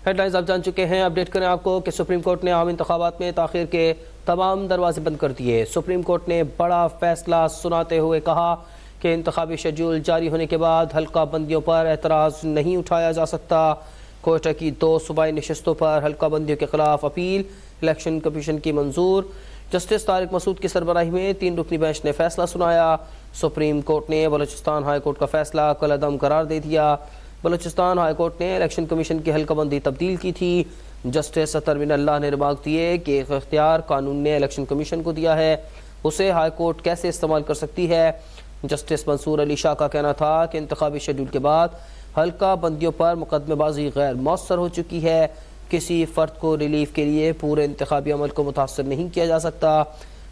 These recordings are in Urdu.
ہیڈ لائنز آپ جان چکے ہیں، اپڈیٹ کریں آپ کو کہ سپریم کورٹ نے عام انتخابات میں تاخیر کے تمام دروازے بند کر دیے۔ سپریم کورٹ نے بڑا فیصلہ سناتے ہوئے کہا کہ انتخابی شیڈول جاری ہونے کے بعد حلقہ بندیوں پر اعتراض نہیں اٹھایا جا سکتا۔ کوئٹہ کی 2 صوبائی نشستوں پر حلقہ بندیوں کے خلاف اپیل، الیکشن کمیشن کی منظور۔ جسٹس طارق مسعود کی سربراہی میں 3 رکنی بینچ نے فیصلہ سنایا۔ سپریم کورٹ نے بلوچستان ہائی کورٹ کا فیصلہ کالعدم قرار دے دیا۔ بلوچستان ہائی کورٹ نے الیکشن کمیشن کی حلقہ بندی تبدیل کی تھی۔ جسٹس اطہر من اللہ نے ریمارک دیے کہ ایک اختیار قانون نے الیکشن کمیشن کو دیا ہے، اسے ہائی کورٹ کیسے استعمال کر سکتی ہے۔ جسٹس منصور علی شاہ کا کہنا تھا کہ انتخابی شیڈول کے بعد حلقہ بندیوں پر مقدمہ بازی غیر مؤثر ہو چکی ہے۔ کسی فرد کو ریلیف کے لیے پورے انتخابی عمل کو متاثر نہیں کیا جا سکتا۔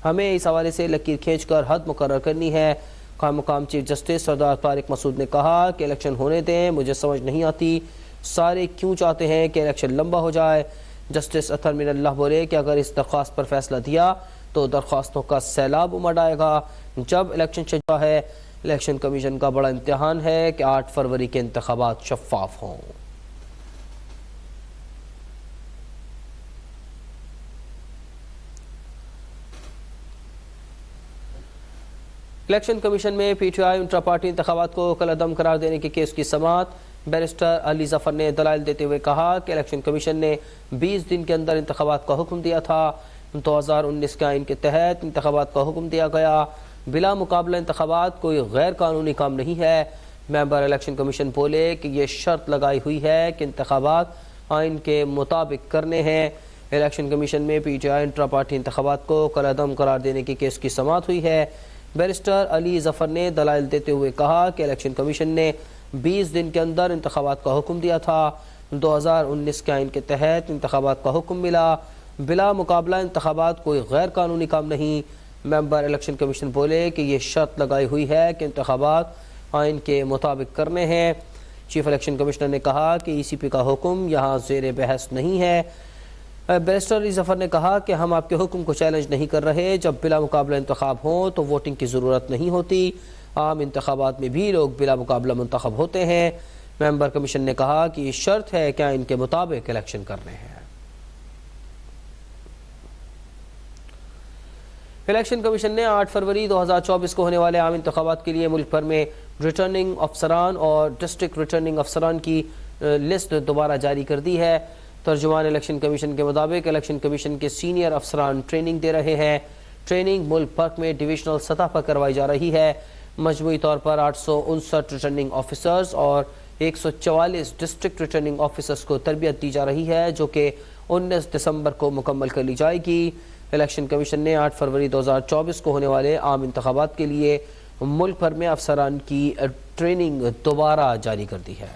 ہمیں اس حوالے سے لکیر کھینچ کر حد مقرر کرنی ہے۔ مقام چیف جسٹس سردار طارق مسعود نے کہا کہ الیکشن ہونے دیں، مجھے سمجھ نہیں آتی سارے کیوں چاہتے ہیں کہ الیکشن لمبا ہو جائے۔ جسٹس اطہر من اللہ بولے کہ اگر اس درخواست پر فیصلہ دیا تو درخواستوں کا سیلاب امڑ آئے گا۔ جب الیکشن شجاع ہے، الیکشن کمیشن کا بڑا امتحان ہے کہ 8 فروری کے انتخابات شفاف ہوں۔ الیکشن کمیشن میں P T I intra party انتخابات کو کالعدم قرار دینے کے کیس کی سماعت۔ بیرسٹر علی ظفر نے دلائل دیتے ہوئے کہا کہ الیکشن کمیشن نے 20 دن کے اندر انتخابات کا حکم دیا تھا۔ 2019 کے آئین کے تحت انتخابات کا حکم دیا گیا۔ بلا مقابلہ انتخابات کوئی غیر قانونی کام نہیں ہے۔ ممبر الیکشن کمیشن بولے کہ یہ شرط لگائی ہوئی ہے کہ انتخابات آئین کے مطابق کرنے ہیں۔ الیکشن کمیشن میں P T I intra party انتخابات کو کالعدم قرار دینے کے کیس کی سماعت ہوئی ہے۔ بیرسٹر علی ظفر نے دلائل دیتے ہوئے کہا کہ الیکشن کمیشن نے 20 دن کے اندر انتخابات کا حکم دیا تھا۔ 2019 کے آئین کے تحت انتخابات کا حکم ملا۔ بلا مقابلہ انتخابات کوئی غیر قانونی کام نہیں۔ ممبر الیکشن کمیشن بولے کہ یہ شرط لگائی ہوئی ہے کہ انتخابات آئین کے مطابق کرنے ہیں۔ چیف الیکشن کمشنر نے کہا کہ ای سی پی کا حکم یہاں زیر بحث نہیں ہے۔ بیرسٹر علی ظفر نے کہا کہ ہم آپ کے حکم کو چیلنج نہیں کر رہے۔ جب بلا مقابلہ انتخاب ہوں تو ووٹنگ کی ضرورت نہیں ہوتی۔ عام انتخابات میں بھی لوگ بلا مقابلہ منتخب ہوتے ہیں۔ ممبر کمیشن نے کہا کہ یہ شرط ہے کہ آئین کے مطابق الیکشن کرنے ہیں۔ الیکشن کمیشن نے 8 فروری 2024 کو ہونے والے عام انتخابات کے لیے ملک بھر میں ریٹرننگ افسران اور ڈسٹرکٹ ریٹرننگ افسران کی لسٹ دوبارہ جاری کر دی ہے۔ ترجمان الیکشن کمیشن کے مطابق الیکشن کمیشن کے سینئر افسران ٹریننگ دے رہے ہیں۔ ٹریننگ ملک بھر میں ڈویژنل سطح پر کروائی جا رہی ہے۔ مجموعی طور پر 859 ریٹرننگ آفیسرز اور 144 ڈسٹرکٹ ریٹرننگ آفیسرز کو تربیت دی جا رہی ہے، جو کہ 19 دسمبر کو مکمل کر لی جائے گی۔ الیکشن کمیشن نے 8 فروری 2024 کو ہونے والے عام انتخابات کے لیے ملک بھر میں افسران کی ٹریننگ دوبارہ جاری کر دی ہے۔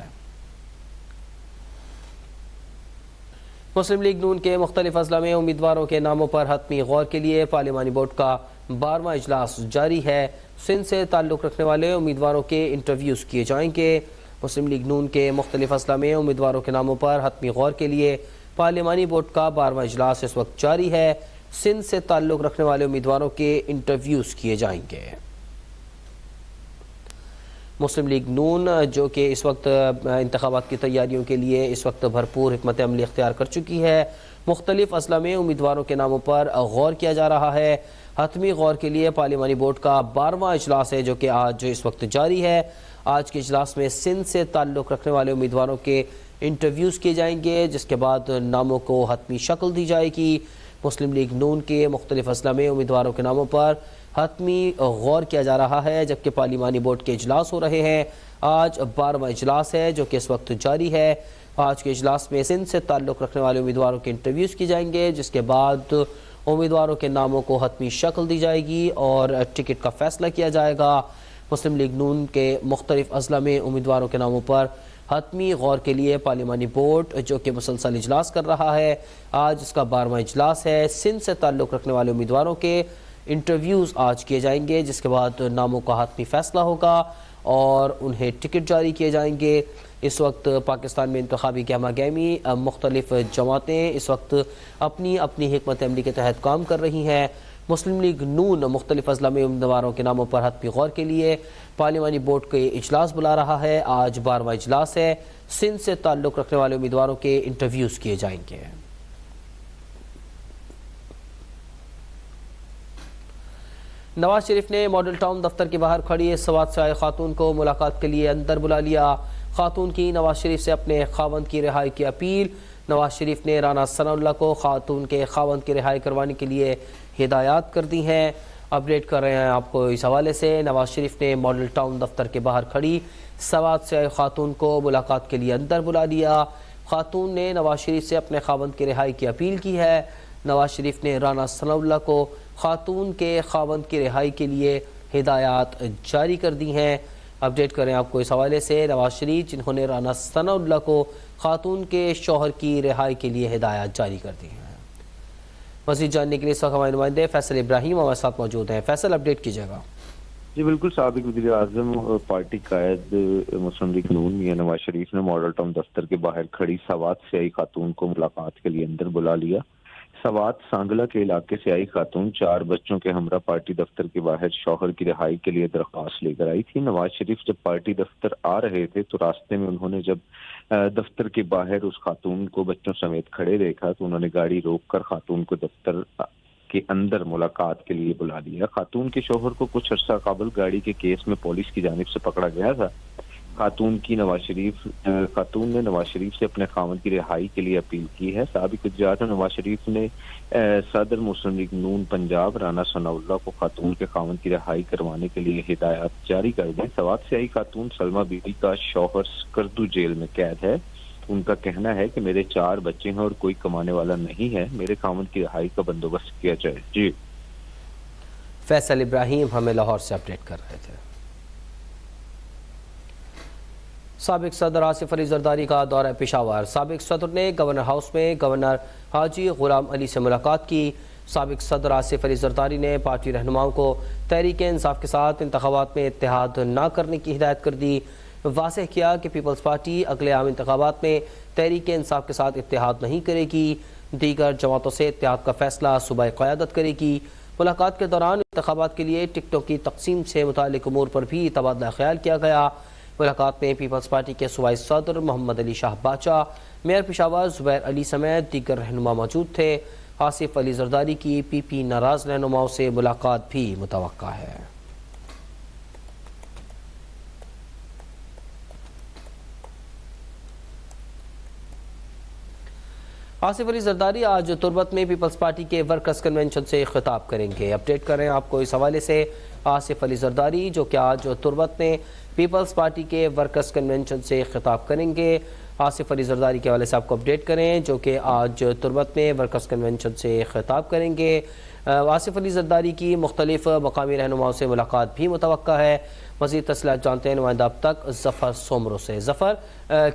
مسلم لیگ نون کے مختلف اضلاع میں امیدواروں کے ناموں پر حتمی غور کے لیے پارلیمانی بورڈ کا 12واں اجلاس جاری ہے۔ سندھ سے تعلق رکھنے والے امیدواروں کے انٹرویوز کیے جائیں گے۔ مسلم لیگ نون کے مختلف اضلاع میں امیدواروں کے ناموں پر حتمی غور کے لیے پارلیمانی بورڈ کا 12واں اجلاس اس وقت جاری ہے۔ سندھ سے تعلق رکھنے والے امیدواروں کے انٹرویوز کیے جائیں گے۔ مسلم لیگ نون جو کہ اس وقت انتخابات کی تیاریوں کے لیے اس وقت بھرپور حکمت عملی اختیار کر چکی ہے، مختلف اضلاع میں امیدواروں کے ناموں پر غور کیا جا رہا ہے۔ حتمی غور کے لیے پارلیمانی بورڈ کا 12واں اجلاس ہے جو کہ آج اس وقت جاری ہے۔ آج کے اجلاس میں سندھ سے تعلق رکھنے والے امیدواروں کے انٹرویوز کیے جائیں گے، جس کے بعد ناموں کو حتمی شکل دی جائے گی۔ مسلم لیگ نون کے مختلف اضلاع میں امیدواروں کے ناموں پر حتمی غور کیا جا رہا ہے، جبکہ پارلیمانی بورڈ کے اجلاس ہو رہے ہیں۔ آج 12واں اجلاس ہے جو کہ اس وقت جاری ہے۔ آج کے اجلاس میں سندھ سے تعلق رکھنے والے امیدواروں کے انٹرویوز کی جائیں گے، جس کے بعد امیدواروں کے ناموں کو حتمی شکل دی جائے گی اور ٹکٹ کا فیصلہ کیا جائے گا۔ مسلم لیگ نون کے مختلف اضلاع میں امیدواروں کے ناموں پر حتمی غور کے لیے پارلیمانی بورڈ جو کہ مسلسل اجلاس کر رہا ہے، آج اس کا 12واں اجلاس ہے۔ سندھ سے تعلق رکھنے والے امیدواروں کے انٹرویوز آج کیے جائیں گے، جس کے بعد ناموں کا حتمی فیصلہ ہوگا اور انہیں ٹکٹ جاری کیے جائیں گے۔ اس وقت پاکستان میں انتخابی گہما گہمی مختلف جماعتیں اس وقت اپنی اپنی حکمت عملی کے تحت کام کر رہی ہیں۔ مسلم لیگ نون مختلف اضلاع میں امیدواروں کے ناموں پر حتمی غور کے لیے پارلیمانی بورڈ کے اجلاس بلا رہا ہے۔ آج 12واں اجلاس ہے۔ سندھ سے تعلق رکھنے والے امیدواروں کے انٹرویوز کیے جائیں گے۔ نواز شریف نے ماڈل ٹاؤن دفتر کے باہر کھڑی سوات سے آئے خاتون کو ملاقات کے لیے اندر بلا لیا۔ خاتون کی نواز شریف سے اپنے خاوند کی رہائی کی اپیل۔ نواز شریف نے رانا ثناء اللہ کو خاتون کے خاوند کی رہائی کروانے کے لیے ہدایات کر دی ہیں۔ اپڈیٹ کر رہے ہیں آپ کو اس حوالے سے۔ نواز شریف نے ماڈل ٹاؤن دفتر کے باہر کھڑی سوات سے آئے خاتون کو ملاقات کے لیے اندر بلا لیا۔ خاتون نے نواز شریف سے اپنے خاوند کی رہائی کی اپیل کی ہے۔ نواز شریف نے رانا ثناء اللہ کو خاتون کے خاوند کی رہائی کے لیے ہدایات جاری کر دی ہیں۔ اپڈیٹ کریں آپ کو اس حوالے سے۔ نواز شریف جنہوں نے رانا ثناء اللہ کو خاتون کے شوہر کی رہائی کے لیے ہدایات جاری کر دی ہیں۔ مزید جاننے کے لیے اس وقت ہمارے نمائندے فیصل ابراہیم ہمارے ساتھ موجود ہیں۔ فیصل، اپڈیٹ کیجیے گا۔ جی بالکل، سابق وزیر اعظم پارٹی قائد مسلم لیگ نون میاں نواز شریف نے ماڈل ٹاؤن دفتر کے باہر کھڑی سوات سے آئی خاتون کو ملاقات کے لیے اندر بلا لیا۔ سوات سانگلہ کے علاقے سے آئی خاتون 4 بچوں کے ہمراہ پارٹی دفتر کے باہر شوہر کی رہائی کے لیے درخواست لے کر آئی تھی۔ نواز شریف جب پارٹی دفتر آ رہے تھے تو راستے میں انہوں نے جب دفتر کے باہر اس خاتون کو بچوں سمیت کھڑے دیکھا تو انہوں نے گاڑی روک کر خاتون کو دفتر کے اندر ملاقات کے لیے بلا لیا۔ خاتون کے شوہر کو کچھ عرصہ قبل گاڑی کے کیس میں پولیس کی جانب سے پکڑا گیا تھا۔ خاتون نے نواز شریف سے اپنے خاوند کی رہائی کے لیے اپیل کی ہے۔ سابق وزیر اعظم نواز شریف نے صدر مسلم لیگ نون پنجاب رانا ثناء اللہ کو خاتون کے خاوند کی رہائی کروانے کے لیے ہدایات جاری کر دیں۔ سوات سے آئی خاتون سلمہ بی بی کا شوہر سکردو جیل میں قید ہے۔ ان کا کہنا ہے کہ میرے 4 بچے ہیں اور کوئی کمانے والا نہیں ہے، میرے خاوند کی رہائی کا بندوبست کیا جائے۔ جی فیصل ابراہیم ہمیں لاہور سے اپڈیٹ کر رہے تھے۔ سابق صدر آصف علی زرداری کا دورہ پشاور۔ سابق صدر نے گورنر ہاؤس میں گورنر حاجی غلام علی سے ملاقات کی۔ سابق صدر آصف علی زرداری نے پارٹی رہنماؤں کو تحریک انصاف کے ساتھ انتخابات میں اتحاد نہ کرنے کی ہدایت کر دی۔ واضح کیا کہ پیپلز پارٹی اگلے عام انتخابات میں تحریک انصاف کے ساتھ اتحاد نہیں کرے گی، دیگر جماعتوں سے اتحاد کا فیصلہ صوبائی قیادت کرے گی۔ ملاقات کے دوران انتخابات کے لیے ٹکٹوں کی تقسیم سے متعلق امور پر بھی تبادلہ خیال کیا گیا۔ ملاقات میں پیپلز پارٹی کے صوبائی صدر محمد علی شاہ باچا، میئر پشاور زبیر علی سمیت دیگر رہنما موجود تھے۔ آصف علی زرداری کی پی پی ناراض رہنماؤں سے ملاقات بھی متوقع ہے۔ آصف علی زرداری آج تربت میں پیپلز پارٹی کے ورکرز کنونشن سے خطاب کریں گے۔ اپڈیٹ کریں آپ کو اس حوالے سے۔ آصف علی زرداری جو کہ آج تربت میں پیپلز پارٹی کے ورکرز کنونشن سے خطاب کریں گے۔ آصف علی زرداری کے حوالے سے آپ کو اپڈیٹ کریں جو کہ آج تربت میں ورکرز کنونشن سے خطاب کریں گے۔ آصف علی زرداری کی مختلف مقامی رہنماؤں سے ملاقات بھی متوقع ہے۔ مزید تفصیلات جانتے ہیں نمائندہ اب تک ظفر سومرو سے۔ ظفر،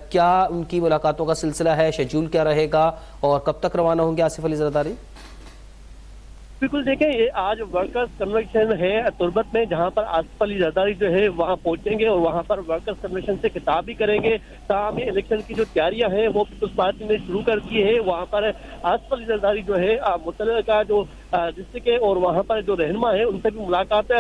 کیا ان کی ملاقاتوں کا سلسلہ ہے، شیڈیول کیا رہے گا اور کب تک روانہ ہوں گے آصف علی زرداری؟ بالکل دیکھیں، یہ آج ورکرز کنونشن ہے تربت میں، جہاں پر آصف علی زرداری جو ہے وہاں پہنچیں گے اور وہاں پر ورکرز کنونشن سے خطاب بھی کریں گے۔ تاہم یہ الیکشن کی جو تیاریاں ہیں وہ پیپلز پارٹی نے شروع کر دی ہے۔ وہاں پر آصف علی زرداری جو ہے متعلقہ جو ڈسٹرکٹ ہے اور وہاں پر جو رہنما ہے ان سے بھی ملاقات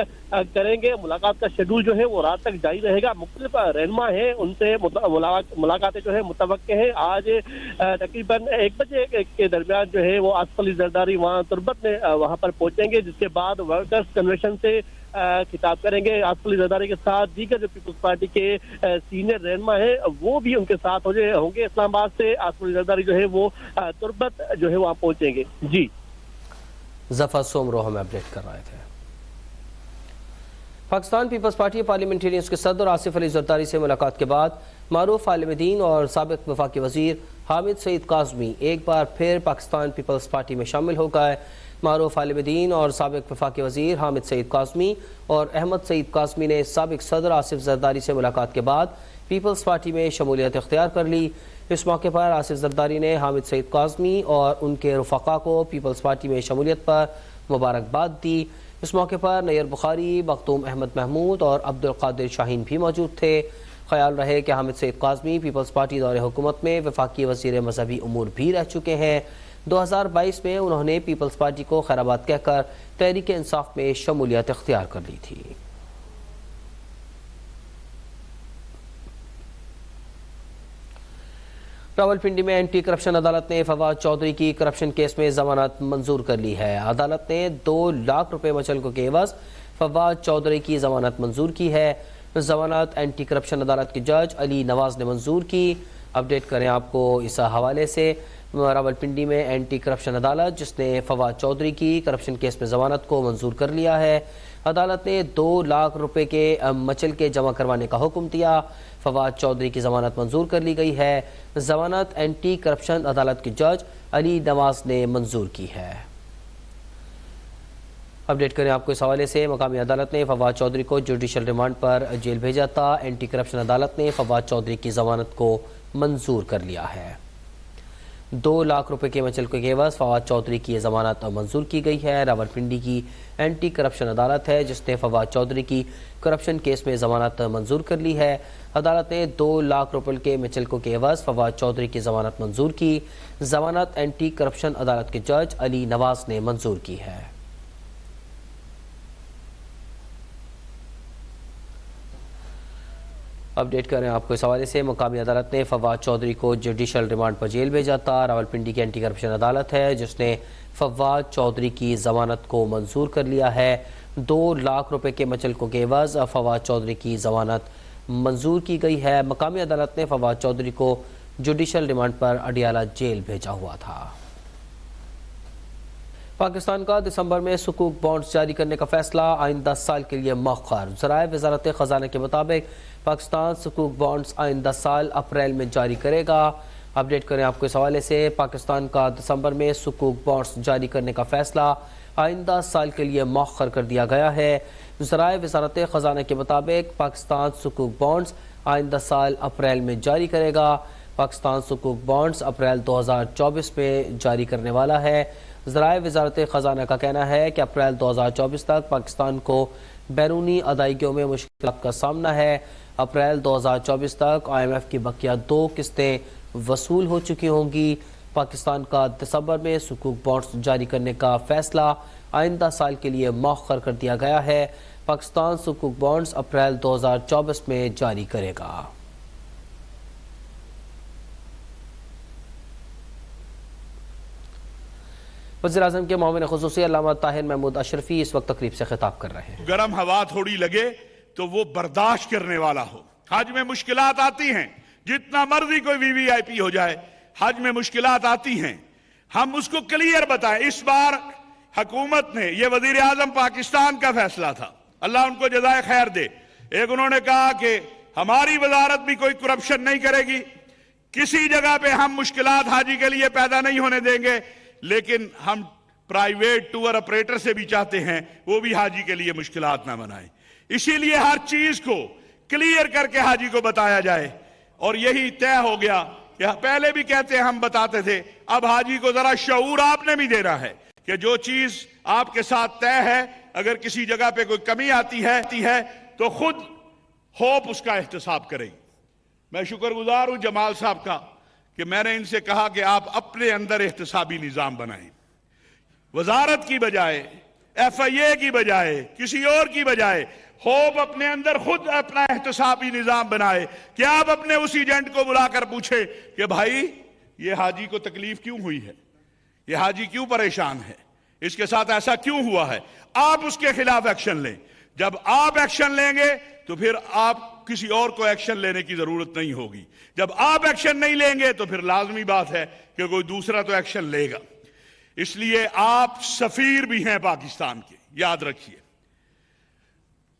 کریں گے۔ ملاقات کا شیڈول جو ہے وہ رات تک جاری رہے گا۔ مختلف رہنما ہیں ان سے ملاقاتیں جو ہے متوقع ہیں۔ آج تقریباً 1 بجے کے درمیان جو ہے وہ آصف علی زرداری وہاں تربت میں وہاں پر پہنچیں گے، جس کے بعد ورکرز کنونشن سے خطاب کریں گے۔ آصف علی زرداری کے ساتھ دیگر جو پیپلز پارٹی کے سینئر رہنما ہیں وہ بھی ان کے ساتھ ہوں گے۔ اسلام آباد سے آصف علی زرداری جو ہے وہ تربت جو ہے وہاں پہنچیں گے۔ جی ظفر سومرو ہمیں اپڈیٹ کر رہے تھے۔ پاکستان پیپلز پارٹی پارلیمنٹرینز کے صدر آصف علی زرداری سے ملاقات کے بعد معروف عالم دین اور سابق وفاقی وزیر حامد سعید کاظمی ایک بار پھر پاکستان پیپلز پارٹی میں شامل ہو گئے۔ معروف عالم دین اور سابق وفاقی وزیر حامد سعید کاظمی اور احمد سعید کاظمی نے سابق صدر آصف زرداری سے ملاقات کے بعد پیپلز پارٹی میں شمولیت اختیار کر لی۔ اس موقع پر آصف زرداری نے حامد سعید کاظمی اور ان کے رفقا کو پیپلز پارٹی میں شمولیت پر مبارکباد دی۔ اس موقع پر نیر بخاری، مختوم احمد محمود اور عبدالقادر شاہین بھی موجود تھے۔ خیال رہے کہ حامد سعید کاظمی پیپلز پارٹی دور حکومت میں وفاقی وزیر مذہبی امور بھی رہ چکے ہیں۔ 2022 میں انہوں نے پیپلز پارٹی کو خیرآباد کہہ کر تحریک انصاف میں شمولیت اختیار کر لی تھی۔ راولپنڈی میں اینٹی کرپشن عدالت نے فواد چودھری کی کرپشن کیس میں ضمانت منظور کر لی ہے۔ عدالت نے 2 لاکھ روپے مچلکوں کے عوض فواد چودھری کی ضمانت منظور کی ہے۔ ضمانت اینٹی کرپشن عدالت کے جج علی نواز نے منظور کی۔ اپڈیٹ کریں آپ کو اس حوالے سے۔ راولپنڈی میں اینٹی کرپشن عدالت جس نے فواد چودھری کی کرپشن کیس میں ضمانت کو منظور کر لیا ہے۔ عدالت نے 2 لاکھ روپے کے مچلکے جمع کروانے کا حکم دیا۔ فواد چودھری کی ضمانت منظور کر لی گئی ہے۔ ضمانت اینٹی کرپشن عدالت کے جج علی نواز نے منظور کی ہے۔ اپڈیٹ کریں آپ کو اس حوالے سے۔ مقامی عدالت نے فواد چودھری کو جوڈیشل ریمانڈ پر جیل بھیجا تھا۔ اینٹی کرپشن عدالت نے فواد چودھری کی ضمانت کو منظور کر لیا ہے۔ 2 لاکھ روپے کے مچلکے کے عوض فواد چودھری کی ضمانت منظور کی گئی ہے۔ راولپنڈی کی اینٹی کرپشن عدالت ہے جس نے فواد چودھری کی کرپشن کیس میں ضمانت منظور کر لی ہے۔ عدالت نے 2 لاکھ روپے کے مچلکوں کے عوض فواد چودھری کی ضمانت منظور کی۔ ضمانت اینٹی کرپشن عدالت کے جج علی نواز نے منظور کی ہے۔ اپڈیٹ کریں آپ کو اس حوالے سے۔ مقامی عدالت نے فواد چودھری کو جوڈیشل ریمانڈ پر جیل بھیجا تھا۔ راولپنڈی کی اینٹی کرپشن عدالت ہے جس نے فواد چودھری کی ضمانت کو منظور کر لیا ہے۔ 2 لاکھ روپے کے مچلکوں کے عوض فواد چودھری کی ضمانت منظور کی گئی ہے۔ مقامی عدالت نے فواد چودھری کو جوڈیشل ریمانڈ پر اڈیالہ جیل بھیجا ہوا تھا۔ پاکستان کا دسمبر میں سکوک بانڈز جاری کرنے کا فیصلہ آئندہ سال کے لیے مؤخر۔ ذرائع وزارت خزانہ کے مطابق پاکستان سکوک بانڈز آئندہ سال اپریل میں جاری کرے گا۔ اپڈیٹ کریں آپ کو اس حوالے سے۔ پاکستان کا دسمبر میں سکوک بانڈز جاری کرنے کا فیصلہ آئندہ سال کے لیے مؤخر کر دیا گیا ہے۔ ذرائع وزارت خزانہ کے مطابق پاکستان سکوک بانڈز آئندہ سال اپریل میں جاری کرے گا۔ پاکستان سکوک بانڈز اپریل 2024 میں جاری کرنے والا ہے۔ ذرائع وزارت خزانہ کا کہنا ہے کہ اپریل 2024 تک پاکستان کو بیرونی ادائیگیوں میں مشکلات کا سامنا ہے۔ اپریل 2024 تک IMF کی بقیہ 2 قسطیں وصول ہو چکی ہوں گی۔ پاکستان کا دسمبر میں سکوک بانڈز جاری کرنے کا فیصلہ آئندہ سال کے لیے مؤخر کر دیا گیا ہے۔ پاکستان سکوک بانڈز اپریل 2024 میں جاری کرے گا۔ وزیراعظم کے معاون خصوصی علامہ طاہر محمود اشرفی اس وقت تقریب سے خطاب کر رہے ہیں۔ گرم ہوا تھوڑی لگے تو وہ برداشت کرنے والا ہو۔ حج میں مشکلات آتی ہیں، جتنا مرضی کوئی VVIP ہو جائے، حج میں مشکلات آتی ہیں، ہم اس کو کلیئر بتائیں۔ اس بار حکومت نے، یہ وزیر اعظم پاکستان کا فیصلہ تھا، اللہ ان کو جزائے خیر دے، ایک انہوں نے کہا کہ ہماری وزارت بھی کوئی کرپشن نہیں کرے گی، کسی جگہ پہ ہم مشکلات حاجی کے لیے پیدا نہیں ہونے دیں گے، لیکن ہم پرائیویٹ ٹور آپریٹر سے بھی چاہتے ہیں وہ بھی حاجی کے لیے مشکلات نہ بنائیں۔ اسی لیے ہر چیز کو کلیئر کر کے حاجی کو بتایا جائے، اور یہی طے ہو گیا کہ پہلے بھی کہتے ہیں، ہم بتاتے تھے، اب حاجی کو ذرا شعور آپ نے بھی دینا ہے کہ جو چیز آپ کے ساتھ طے ہے، اگر کسی جگہ پہ کوئی کمی آتی ہے تو خود ہوپ اس کا احتساب کریں۔ میں شکر گزار ہوں جمال صاحب کا کہ میں نے ان سے کہا کہ آپ اپنے اندر احتسابی نظام بنائیں، وزارت کی بجائے، FIA کی بجائے، کسی اور کی بجائے، ہوپ اپنے اندر خود اپنا احتسابی نظام بنائے کہ آپ اپنے اس ایجنٹ کو بلا کر پوچھے کہ بھائی یہ حاجی کو تکلیف کیوں ہوئی ہے، یہ حاجی کیوں پریشان ہے، اس کے ساتھ ایسا کیوں ہوا ہے، آپ اس کے خلاف ایکشن لیں۔ جب آپ ایکشن لیں گے تو پھر آپ کسی اور کو ایکشن لینے کی ضرورت نہیں ہوگی، جب آپ ایکشن نہیں لیں گے تو پھر لازمی بات ہے کہ کوئی دوسرا تو ایکشن لے گا۔ اس لیے آپ سفیر بھی ہیں پاکستان کے، یاد رکھیے،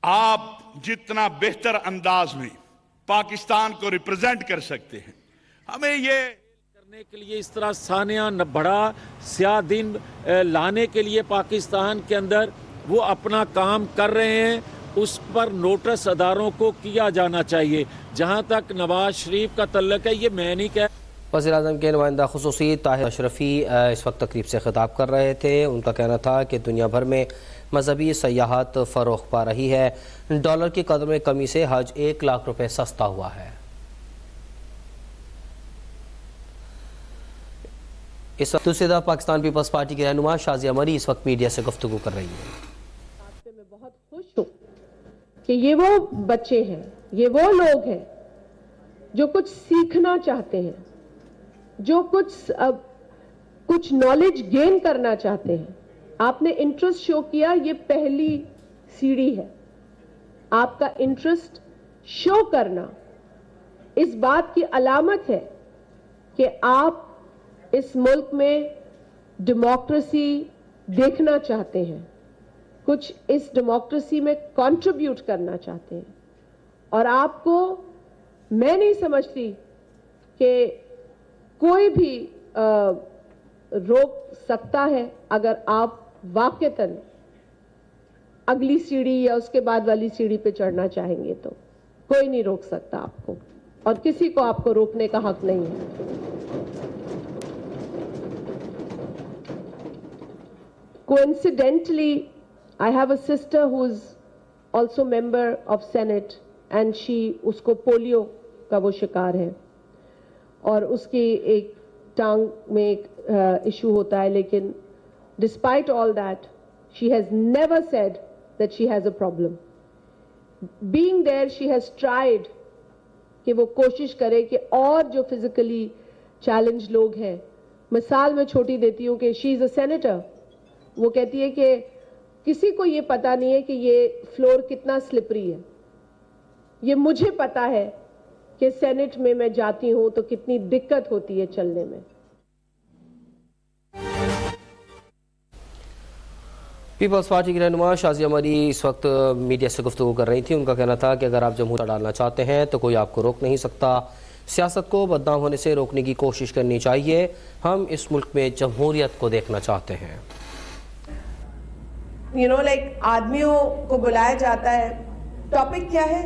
آپ جتنا بہتر انداز میں پاکستان کو ریپرزینٹ کر سکتے ہیں، ہمیں یہ کرنے کے لیے، اس طرح سانیہ بڑا سیاہ دن لانے کے لیے پاکستان کے اندر وہ اپنا کام کر رہے ہیں، اس پر نوٹس اداروں کو کیا جانا چاہیے۔ جہاں تک نواز شریف کا تعلق ہے، یہ میں نہیں کہہ، وزیر اعظم کے نمائندہ خصوصی طاہر اشرفی اس وقت تقریب سے خطاب کر رہے تھے۔ ان کا کہنا تھا کہ دنیا بھر میں مذہبی سیاحت فروغ پا رہی ہے، ڈالر کی قدر میں کمی سے حج 1 لاکھ روپے سستا ہوا ہے۔ اس وقت دوسری طرف پاکستان پیپلز پارٹی کی رہنما شازیہ مری اس وقت میڈیا سے گفتگو کر رہی ہیں۔ میں بہت خوش ہوں کہ یہ وہ بچے ہیں، یہ وہ لوگ ہیں جو کچھ سیکھنا چاہتے ہیں، جو کچھ نالج گین کرنا چاہتے ہیں. آپ نے انٹرسٹ شو کیا, یہ پہلی سیڑھی ہے. آپ کا انٹرسٹ شو کرنا اس بات کی علامت ہے کہ آپ اس ملک میں ڈیموکریسی دیکھنا چاہتے ہیں, کچھ اس ڈیموکریسی میں کنٹریبیوٹ کرنا چاہتے ہیں. اور آپ کو میں نہیں سمجھتی کہ کوئی بھی روک سکتا ہے اگر آپ واقعتاً اگلی سیڑھی یا اس کے بعد والی سیڑھی پہ چڑھنا چاہیں گے. تو کوئی نہیں روک سکتا آپ کو, اور کسی کو آپ کو روکنے کا حق نہیں ہے. Coincidentally, I have a sister who's also member of Senate and اس کو پولیو کا وہ شکار ہے اور اس کی ایک ٹانگ میں ایک ایشو ہوتا ہے, لیکن despite all that she has never said that she has a problem. Being there, she has tried کہ وہ کوشش کرے کہ اور جو فزیکلی چیلنج لوگ ہیں, مثال میں چھوٹی دیتی ہوں کہ شی از اے سینیٹر. وہ کہتی ہے کہ کسی کو یہ پتا نہیں ہے کہ یہ فلور کتنا سلپری ہے. یہ مجھے پتا ہے کہ سینٹ میں جاتی ہوں تو کتنی دقت ہوتی ہے چلنے میں. پیپلز پارٹی کی رہنما شازیہ مری اس وقت میڈیا سے گفتگو کر رہی تھی. ان کا کہنا تھا کہ اگر آپ جمہوریت ڈالنا چاہتے ہیں تو کوئی آپ کو روک نہیں سکتا. سیاست کو بدنام ہونے سے روکنے کی کوشش کرنی چاہیے. ہم اس ملک میں جمہوریت کو دیکھنا چاہتے ہیں. آدمیوں کو بلایا جاتا ہے, ٹاپک کیا ہے؟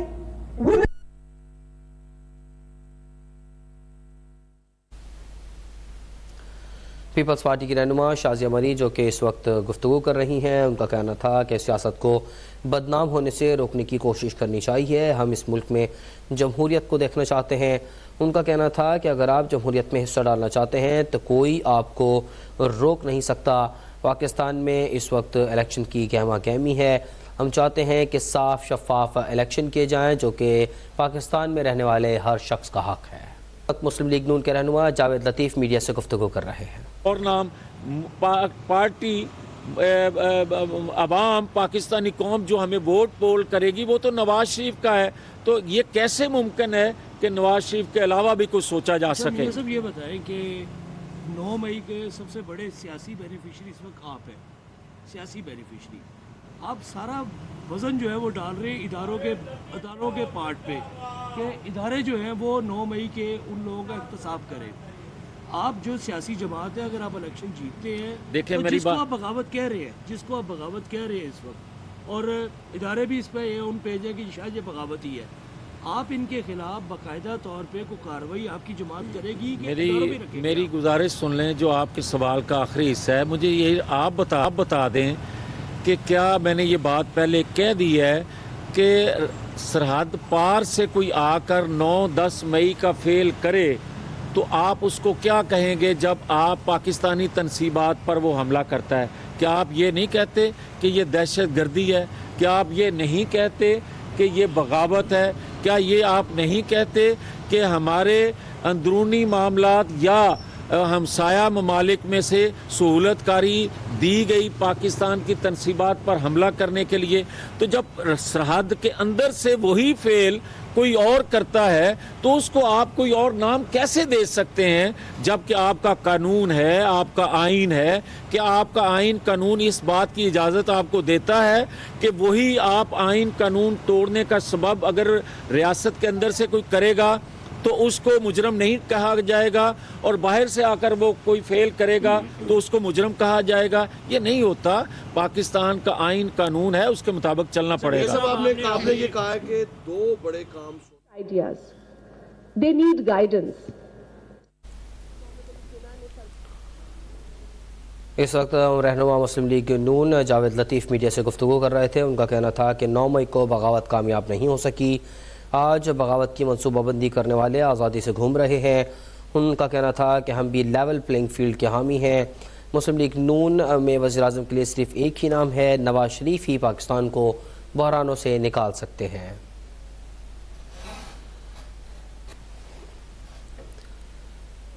پیپلز پارٹی کی رہنما شازیہ مری جو کہ اس وقت گفتگو کر رہی ہیں, ان کا کہنا تھا کہ سیاست کو بدنام ہونے سے روکنے کی کوشش کرنی چاہیے. ہم اس ملک میں جمہوریت کو دیکھنا چاہتے ہیں. ان کا کہنا تھا کہ اگر آپ جمہوریت میں حصہ ڈالنا چاہتے ہیں تو کوئی آپ کو روک نہیں سکتا. پاکستان میں اس وقت الیکشن کی گہما گہمی ہے. ہم چاہتے ہیں کہ صاف شفاف الیکشن کیے جائیں جو کہ پاکستان میں رہنے والے ہر شخص کا حق ہے. مسلم لیگ نون کے رہنما جاوید لطیف میڈیا سے گفتگو کر رہے ہیں. اور نام پارٹی عوام پاکستانی قوم جو ہمیں ووٹ پول کرے گی وہ تو نواز شریف کا ہے. تو یہ کیسے ممکن ہے کہ نواز شریف کے علاوہ بھی کچھ سوچا جا سکے؟ سب یہ بتائیں کہ 9 مئی کے سب سے بڑے سیاسی بینیفیشری اس وقت آپ ہیں. سیاسی بینیفیشری آپ سارا وزن جو ہے وہ ڈال رہے ہیں اداروں کے پارٹ پہ کہ ادارے جو ہیں وہ 9 مئی کے ان لوگوں کا احتساب کریں. آپ جو سیاسی جماعت ہے, اگر آپ الیکشن جیتتے ہیں دیکھیں تو جس کو آپ بغاوت کہہ رہے ہیں اس وقت, اور ادارے بھی اس پہ ان پیج ہے کہ شاید یہ بغاوت ہی ہے, آپ ان کے خلاف باقاعدہ طور پہ کوئی کارروائی آپ کی جماعت کرے گی کہ میری گزارش سن لیں. جو آپ کے سوال کا آخری حصہ ہے, مجھے یہ آپ بتا دیں کہ کیا میں نے یہ بات پہلے کہہ دی ہے کہ سرحد پار سے کوئی آ کر 9-10 مئی کا فیل کرے تو آپ اس کو کیا کہیں گے جب آپ پاکستانی تنصیبات پر وہ حملہ کرتا ہے؟ کیا آپ یہ نہیں کہتے کہ یہ دہشت گردی ہے؟ کیا آپ یہ نہیں کہتے کہ یہ بغاوت ہے؟ کیا یہ آپ نہیں کہتے کہ ہمارے اندرونی معاملات یا ہمسایہ ممالک میں سے سہولت کاری دی گئی پاکستان کی تنصیبات پر حملہ کرنے کے لیے؟ تو جب سرحد کے اندر سے وہی فعل کوئی اور کرتا ہے تو اس کو آپ کوئی اور نام کیسے دے سکتے ہیں جبکہ آپ کا قانون ہے, آپ کا آئین ہے؟ کہ آپ کا آئین قانون اس بات کی اجازت آپ کو دیتا ہے کہ وہی آپ آئین قانون توڑنے کا سبب اگر ریاست کے اندر سے کوئی کرے گا تو اس کو مجرم نہیں کہا جائے گا, اور باہر سے آ کر وہ کوئی فیل کرے گا تو اس کو مجرم کہا جائے گا؟ یہ نہیں ہوتا. پاکستان کا آئین قانون ہے, اس کے مطابق چلنا پڑے گا. آپ نے یہ کہا کہ 2 بڑے کام ideas. They need guidance. اس وقت رہنما مسلم لیگ نون جاوید لطیف میڈیا سے گفتگو کر رہے تھے. ان کا کہنا تھا کہ 9 مئی کو بغاوت کامیاب نہیں ہو سکی. آج بغاوت کی منصوبہ بندی کرنے والے آزادی سے گھوم رہے ہیں. ان کا کہنا تھا کہ ہم بھی لیول پلینگ فیلڈ کے حامی ہیں. مسلم لیگ نون میں وزیر اعظم کے لیے صرف ایک ہی نام ہے, نواز شریف ہی پاکستان کو بحرانوں سے نکال سکتے ہیں.